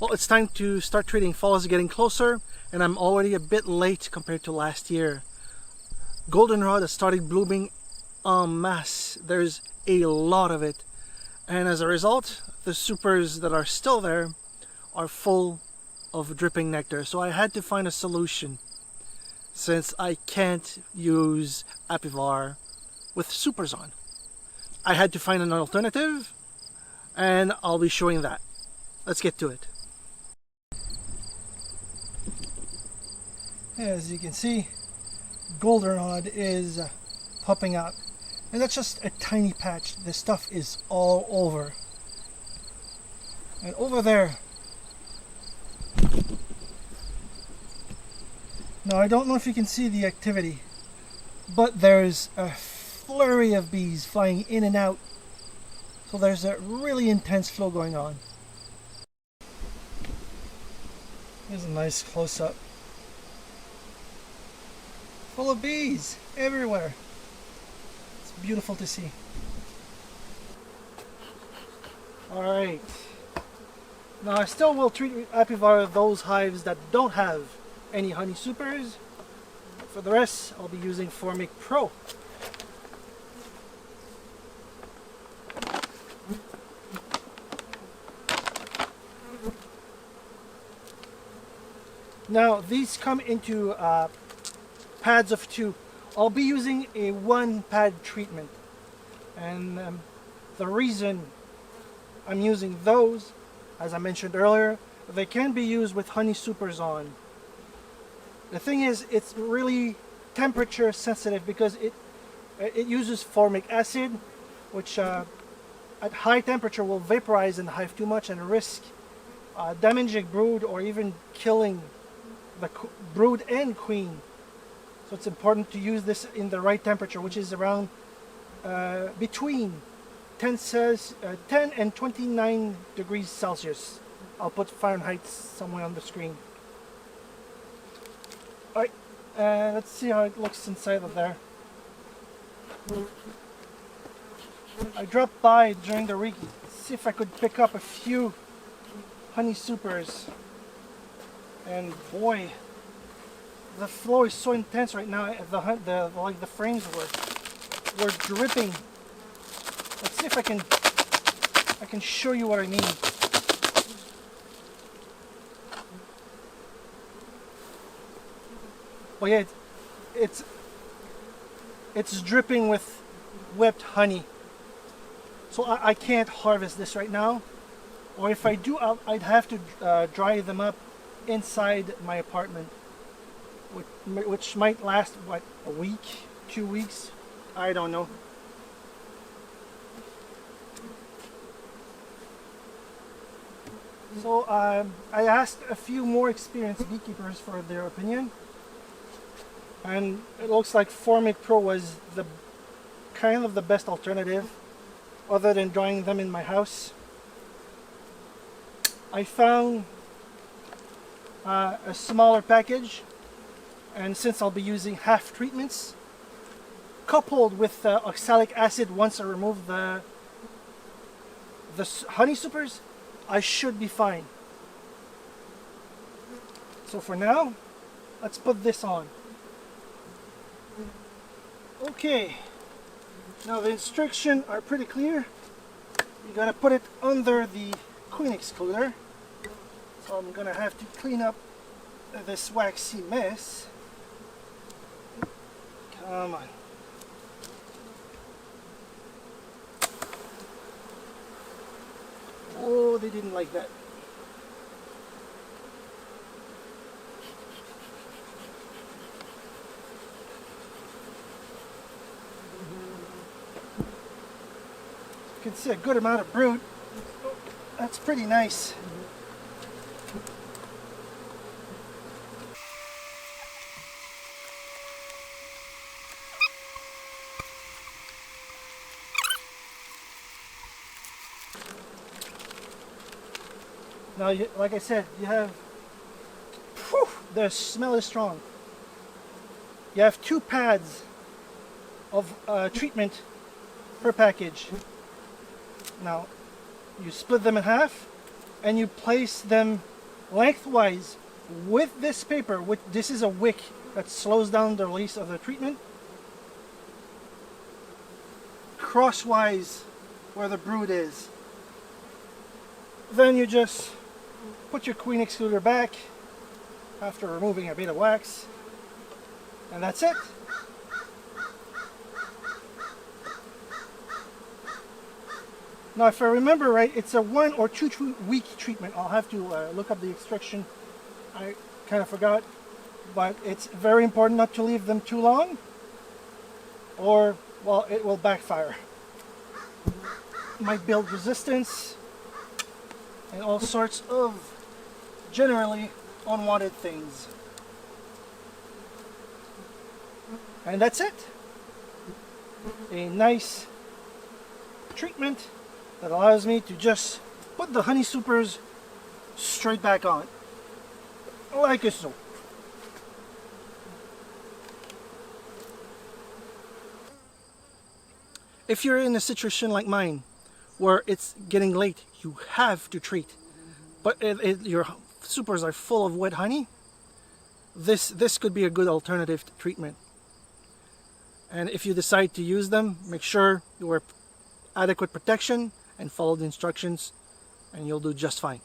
Well, it's time to start treating. Fall is getting closer, and I'm already a bit late compared to last year. Goldenrod has started blooming en masse. There's a lot of it. And as a result, the supers that are still there are full of dripping nectar. So I had to find a solution since I can't use Apivar with supers on. I had to find an alternative, and I'll be showing that. Let's get to it. As you can see, goldenrod is popping up, and that's just a tiny patch. This stuff is all over, and over there, now I don't know if you can see the activity, but there's a flurry of bees flying in and out, so there's a really intense flow going on. Here's a nice close-up. Full of bees everywhere. It's beautiful to see. Alright. Now I still will treat with Apivar those hives that don't have any honey supers. For the rest, I'll be using Formic Pro. Now these come into pads of 2. I'll be using a 1 pad treatment, and the reason I'm using those, as I mentioned earlier, they can be used with honey supers on. The thing is, it's really temperature sensitive because it uses formic acid, which at high temperature will vaporize in the hive too much and risk damaging brood or even killing the brood and queen. So it's important to use this in the right temperature, which is around between 10 and 29 degrees Celsius. I'll put Fahrenheit somewhere on the screen. Alright, let's see how it looks inside of there. I dropped by during the week to see if I could pick up a few honey supers, and boy, the flow is so intense right now. The frames were dripping. Let's see if I can show you what I mean. Well, yeah, it's dripping with whipped honey. So I can't harvest this right now, or if I do, I'd have to dry them up inside my apartment, which might last, what, a week, 2 weeks? I don't know. So I asked a few more experienced beekeepers for their opinion, and it looks like Formic Pro was the kind of the best alternative other than drying them in my house. I found a smaller package, and since I'll be using half treatments coupled with oxalic acid, once I remove the honey supers, I should be fine. So for now, let's put this on. Okay, now the instructions are pretty clear. You gotta put it under the queen excluder. So I'm gonna have to clean up this waxy mess. Come on. Oh, they didn't like that. You can see a good amount of brood. That's pretty nice. Now, like I said, you have, the smell is strong. You have 2 pads of treatment per package. Now, you split them in half and you place them lengthwise with this paper. This is a wick that slows down the release of the treatment. Crosswise where the brood is. Then you just put your queen excluder back after removing a bit of wax, and that's it. Now, if I remember right, it's a 1 or 2 week treatment. I'll have to look up the instruction. I kind of forgot, but it's very important not to leave them too long, or, well, it will backfire. Might build resistance and all sorts of generally unwanted things. And that's it. A nice treatment that allows me to just put the honey supers straight back on, like so. If you're in a situation like mine, where it's getting late, you have to treat, but your supers are full of wet honey, this could be a good alternative treatment. And if you decide to use them, make sure you wear adequate protection and follow the instructions, and you'll do just fine.